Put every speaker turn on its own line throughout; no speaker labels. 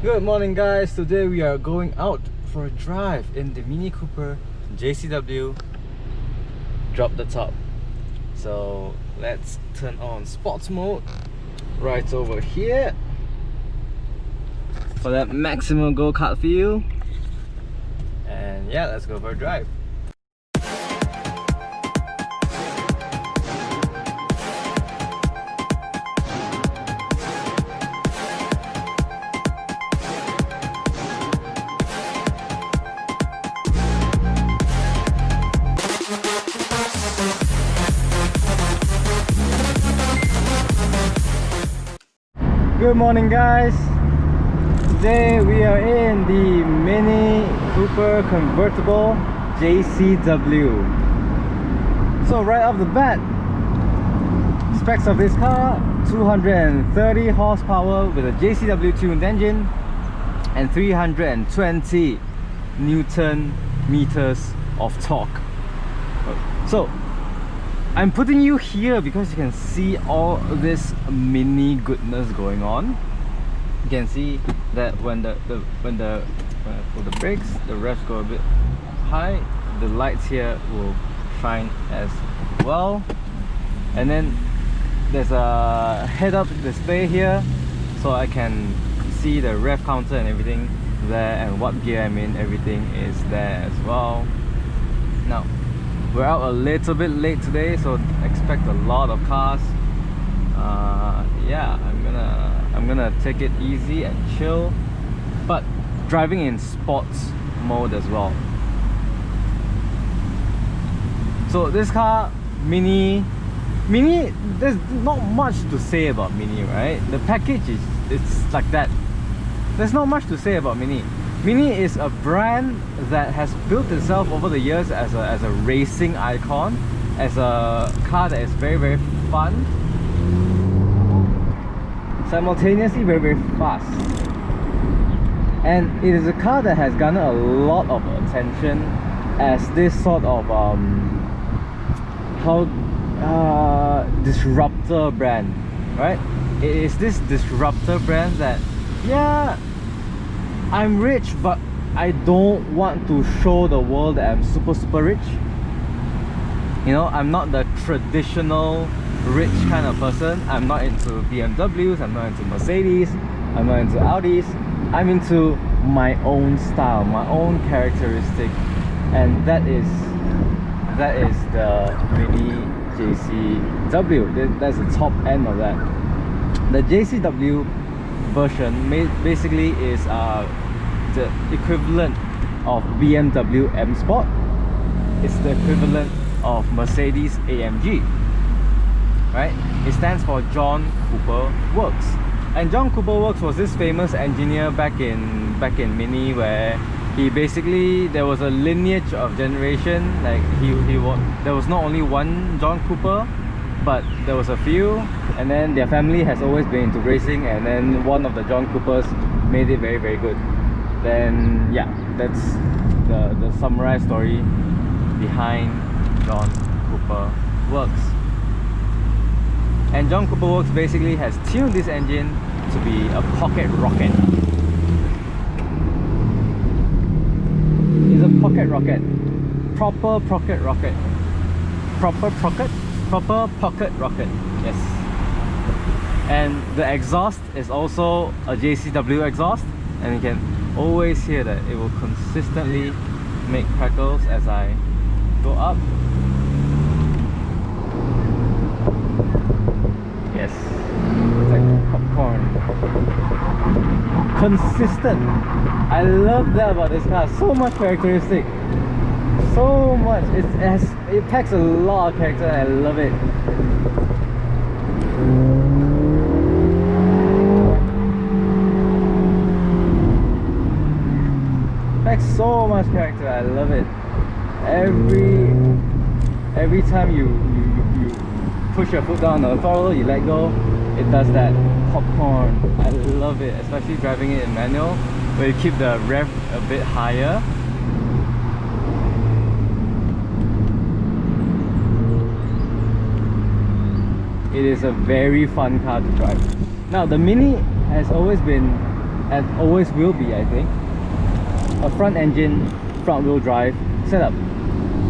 Good morning guys, today we are going out for a drive in the Mini Cooper JCW. Drop the top. So let's turn on sports mode right over here for that maximum go-kart feel. And yeah, let's go for a drive. Good morning guys, today we are in the Mini Cooper Convertible JCW. So right off the bat, specs of this car: 230 horsepower with a JCW tuned engine and 320 Newton meters of torque. So I'm putting you here because you can see all this mini goodness going on. You can see that when I pull the brakes, the revs go a bit high, the lights here will shine as well. And then there's a head-up display here, so I can see the rev counter and everything there, and what gear I'm in, everything is there as well. Now, we're out a little bit late today, so expect a lot of cars. Yeah, I'm gonna take it easy and chill, but driving in sports mode as well. So this car, Mini, there's not much to say about Mini, right? The package it's like that. There's not much to say about Mini. Mini is a brand that has built itself over the years as a racing icon, as a car that is very fun, simultaneously very fast. And it is a car that has garnered a lot of attention as this sort of disruptor brand, right? It is this disruptor brand that, yeah, I'm rich, but I don't want to show the world that I'm super rich. You know, I'm not the traditional rich kind of person. I'm not into BMWs, I'm not into Mercedes, I'm not into Audis. I'm into my own style, my own characteristic, and that is the Mini JCW. That's the top end of that. The JCW version basically is the equivalent of BMW M Sport. It's the equivalent of Mercedes AMG, right? It stands for John Cooper Works, and John Cooper Works was this famous engineer back in Mini, where he basically, there was a lineage of generation. Like there was not only one John Cooper, but there was a few, and then their family has always been into racing, and then one of the John Coopers made it very good. Then yeah, that's the summarized story behind John Cooper Works. And John Cooper Works basically has tuned this engine to be a pocket rocket. It's a pocket rocket, proper pocket rocket, proper pocket rocket, yes. And the exhaust is also a JCW exhaust, and you can always hear that it will consistently make crackles as I go up. Yes, it's like popcorn. Consistent. I love that about this car. So much characteristic. So much. It packs a lot of character, and I love it. Packs so much character, I love it. Every time you push your foot down on the throttle, you let go, it does that popcorn. I love it, especially driving it in manual, where you keep the rev a bit higher. It is a very fun car to drive. Now, the Mini has always been and always will be, I think, a front engine, front wheel drive setup.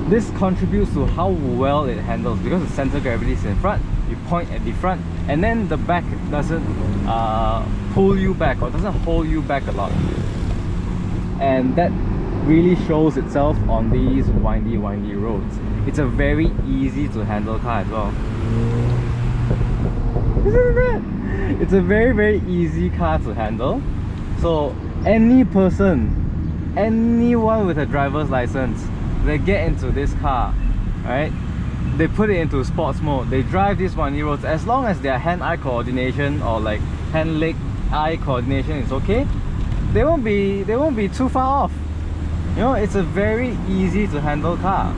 This contributes to how well it handles because the center of gravity is in front. You point at the front, and then the back doesn't pull you back or doesn't hold you back a lot, and that really shows itself on these windy roads. It's a very easy to handle car as well. Isn't it? It's a very easy car to handle. So any person, anyone with a driver's license, they get into this car, right? They put it into sports mode, they drive these windy roads, as long as their hand-eye coordination or like hand-leg-eye coordination is okay, they won't be too far off. You know, it's a very easy to handle car.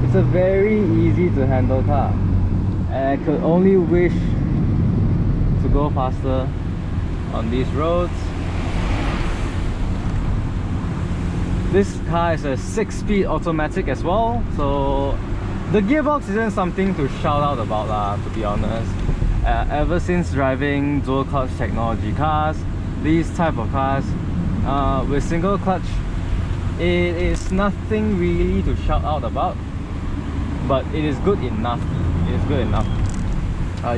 It's a very easy to handle car, and I could only wish to go faster on these roads. This car is a 6-speed automatic as well, so the gearbox isn't something to shout out about lah, to be honest. Ever since driving dual clutch technology cars, these type of cars with single clutch, it is nothing really to shout out about, but it is good enough. It is good enough.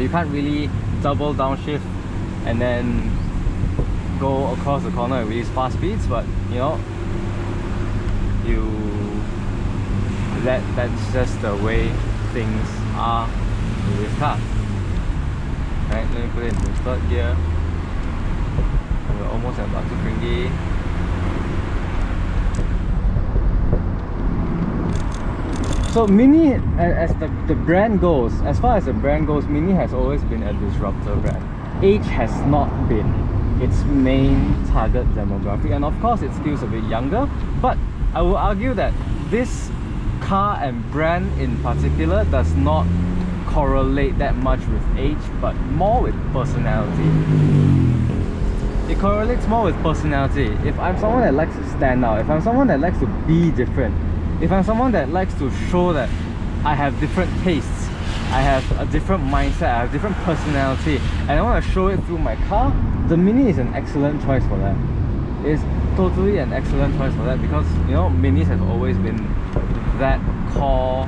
You can't really double downshift and then go across the corner with these fast speeds, but you know, that's just the way things are with this car. Right, let me put it into third gear. We're almost at Batu Pringgi. So Mini, as the brand goes, as far as the brand goes, Mini has always been a disruptor brand. Age has not been its main target demographic, and of course it skews a bit younger, but I will argue that this car and brand in particular does not correlate that much with age, but more with personality. It correlates more with personality. If I'm someone that likes to stand out, if I'm someone that likes to be different, if I'm someone that likes to show that I have different tastes, I have a different mindset, I have different personality, and I want to show it through my car, the Mini is an excellent choice for that. It's totally an excellent choice for that, because you know, Minis have always been that core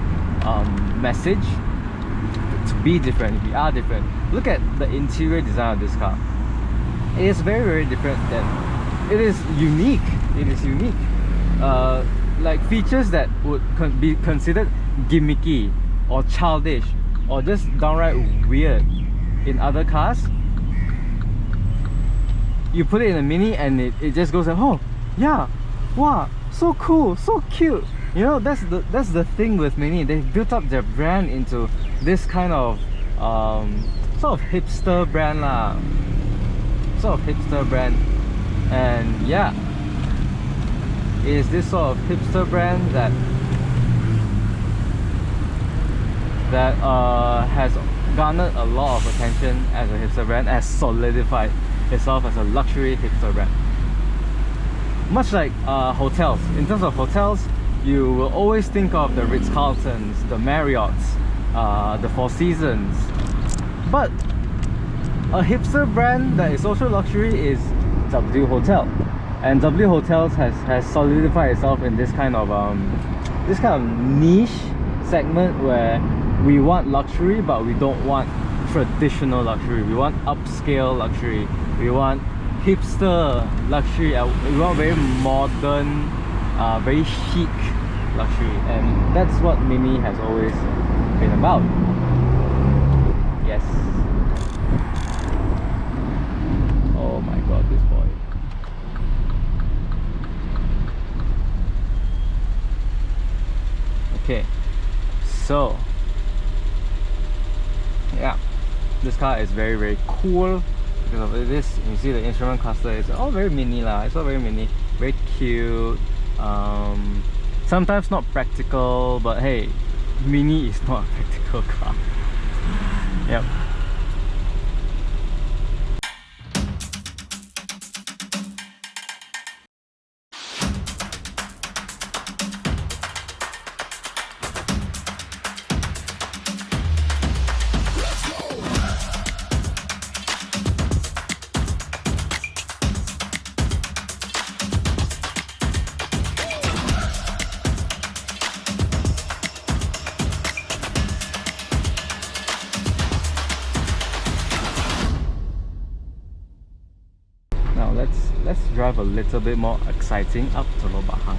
message to be different. We are different. Look at the interior design of this car. It is very different. It is unique. It is unique. Like features that would be considered gimmicky or childish or just downright weird in other cars, you put it in a Mini and it just goes like, oh yeah, wow, so cool, so cute. You know, that's the thing with Mini. They've built up their brand into this kind of sort of hipster brand lah. Sort of hipster brand. And yeah, it is this sort of hipster brand that has garnered a lot of attention as a hipster brand, has solidified itself as a luxury hipster brand. Much like hotels. In terms of hotels, you will always think of the Ritz-Carltons, the Marriotts, the Four Seasons. But a hipster brand that is also luxury is W Hotel. And W Hotels has solidified itself in this kind of niche segment where we want luxury, but we don't want traditional luxury. We want upscale luxury. We want hipster luxury. We want very modern, very chic luxury, and that's what Mini has always been about. Yes. Oh my god, this boy. Okay, so yeah, this car is very cool because of this. You see the instrument cluster, it's all very mini lah. It's all very mini, very cute. Sometimes not practical, but hey, Mini is not a practical car. Yep. let's drive a little bit more exciting up to Lobahang.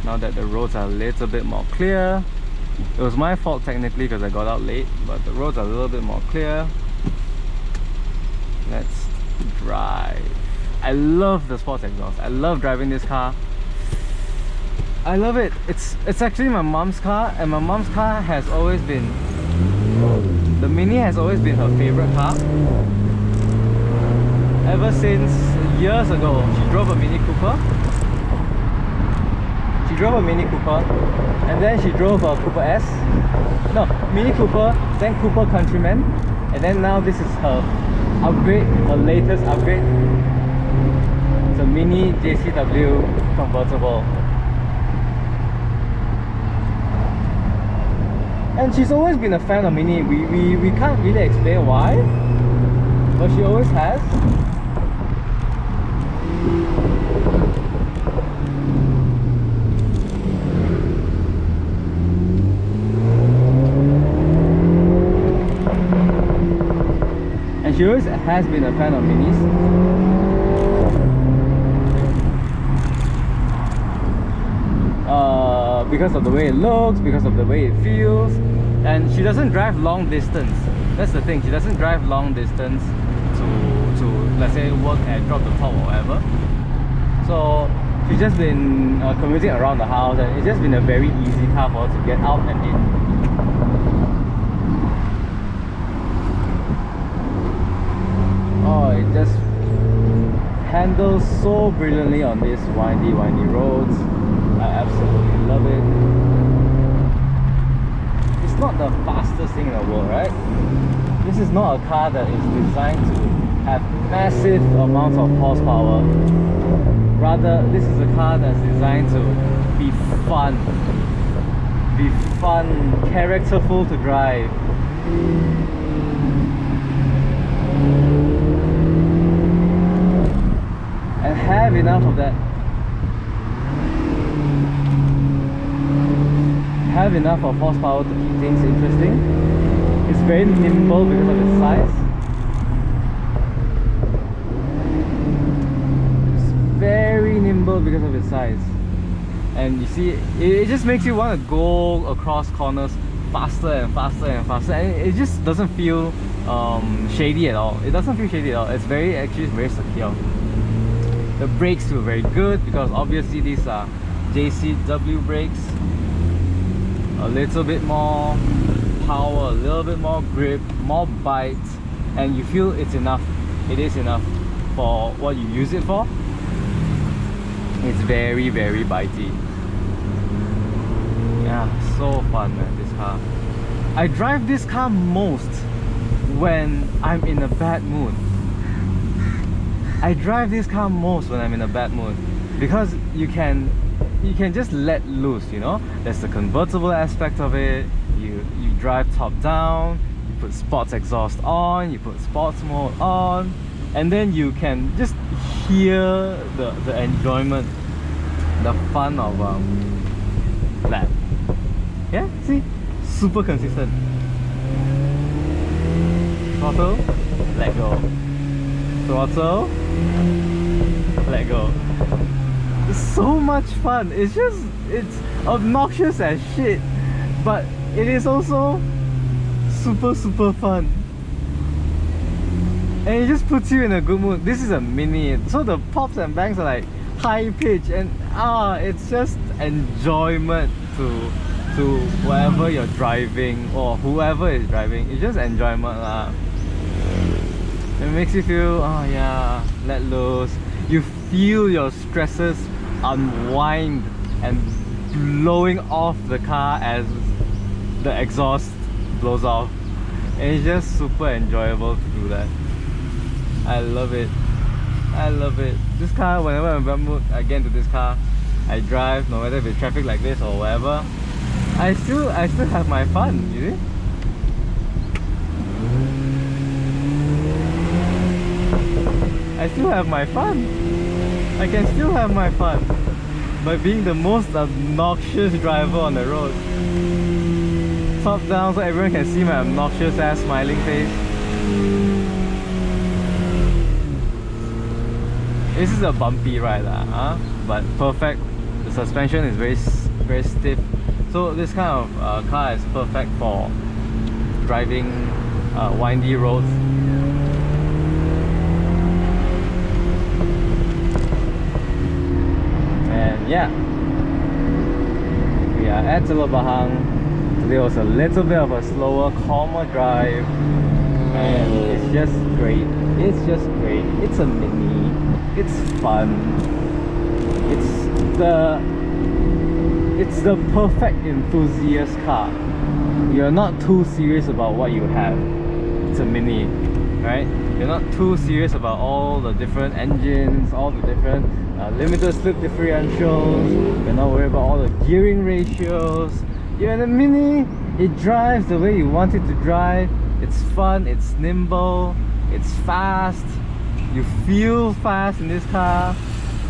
Now that the roads are a little bit more clear. It was my fault technically because I got out late, but the roads are a little bit more clear. Let's drive. I love the sports exhaust. I love driving this car. I love it. It's actually my mom's car, and my mom's car has always been, the Mini has always been her favorite car. Ever since years ago, she drove a Mini Cooper. She drove a Mini Cooper, and then she drove a Cooper S. No, Mini Cooper, then Cooper Countryman, and then now this is her upgrade, her latest upgrade. It's a Mini JCW Convertible. And she's always been a fan of Mini. We can't really explain why, but she always has. And she always has been a fan of Minis. Because of the way it looks, because of the way it feels. And she doesn't drive long distance. That's the thing, she doesn't drive long distance to let's say work and drop the top or whatever. So she's just been commuting around the house, and it's just been a very easy car for her to get out and in. Oh, it just handles so brilliantly on these windy roads. I absolutely love it. It's not the fastest thing in the world, right? This is not a car that is designed to have massive amounts of horsepower. Rather, this is a car that's designed to be fun. Be fun, characterful to drive. And have enough of that. Have enough of horsepower to keep things interesting. It's very nimble because of its size. It's very nimble because of its size. And you see, it just makes you want to go across corners faster and faster and faster, and it just doesn't feel shady at all. It doesn't feel shady at all. It's actually very secure. The brakes feel very good because obviously these are JCW brakes. A little bit more power, a little bit more grip, more bite, and you feel it's enough. It is enough for what you use it for. It's very bitey. Yeah, so fun, man, this car. I drive this car most when I'm in a bad mood. I drive this car most when I'm in a bad mood because you can just let loose, you know. There's the convertible aspect of it. You drive top down, you put sports exhaust on, you put sports mode on, and then you can just hear the enjoyment, the fun of that. Yeah, see, super consistent. Throttle, let go. Throttle, let go. It's so much fun. It's obnoxious as shit, but it is also super fun, and it just puts you in a good mood. This is a Mini, so the pops and bangs are like high pitch, and it's just enjoyment to whatever you're driving or whoever is driving. It's just enjoyment lah. It makes you feel, oh yeah, let loose. You feel your stresses unwind and blowing off the car as the exhaust blows off. And it's just super enjoyable to do that. I love it. I love it. This car, whenever I'm in bad mood, I get into this car, I drive, no matter if it's traffic like this or whatever. I still have my fun, you see? I still have my fun. I can still have my fun by being the most obnoxious driver on the road. Top down so everyone can see my obnoxious ass smiling face. This is a bumpy ride, but perfect. The suspension is very stiff. So this kind of car is perfect for driving windy roads. And yeah, we are at Teluk. Today was a little bit of a slower, calmer drive, and it's just great. It's just great. It's a Mini. It's fun. It's the perfect enthusiast car. You're not too serious about what you have. It's a Mini, right? You're not too serious about all the different engines, all the different limited slip differentials. You're not worried about all the gearing ratios. You're in a Mini. It drives the way you want it to drive. It's fun, it's nimble, it's fast. You feel fast in this car.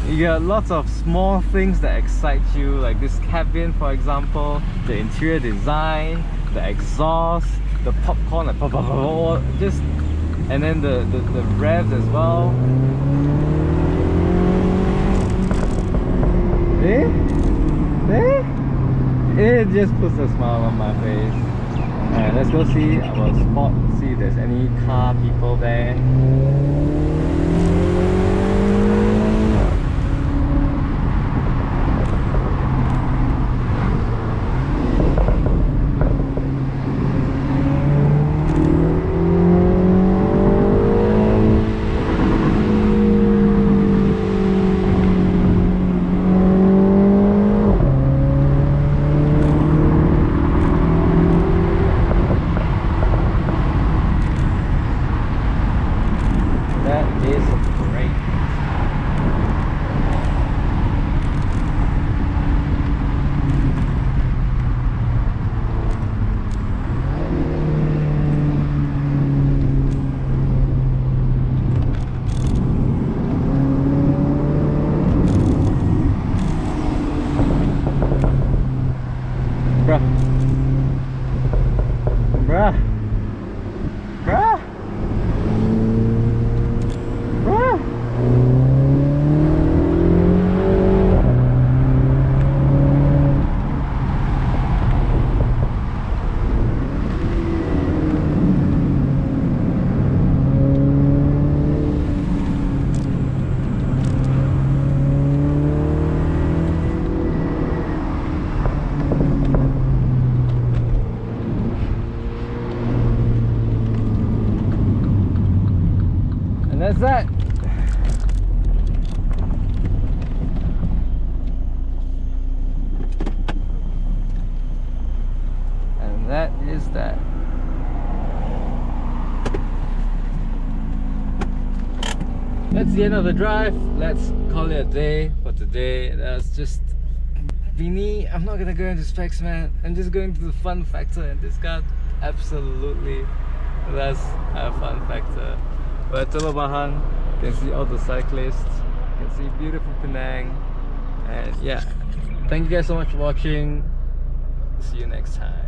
You get lots of small things that excite you, like this cabin, for example, the interior design, the exhaust, the popcorn, like just, and then the revs as well. It just puts a smile on my face. Alright, let's go see our spot, see if there's any car people there. That's that. And that is that. That's the end of the drive. Let's call it a day for today. That's just Mini. I'm not gonna go into specs, man. I'm just going to the fun factor, and this car absolutely does have fun factor. We're at Teluk, you can see all the cyclists, you can see beautiful Penang, and yeah, thank you guys so much for watching. See you next time.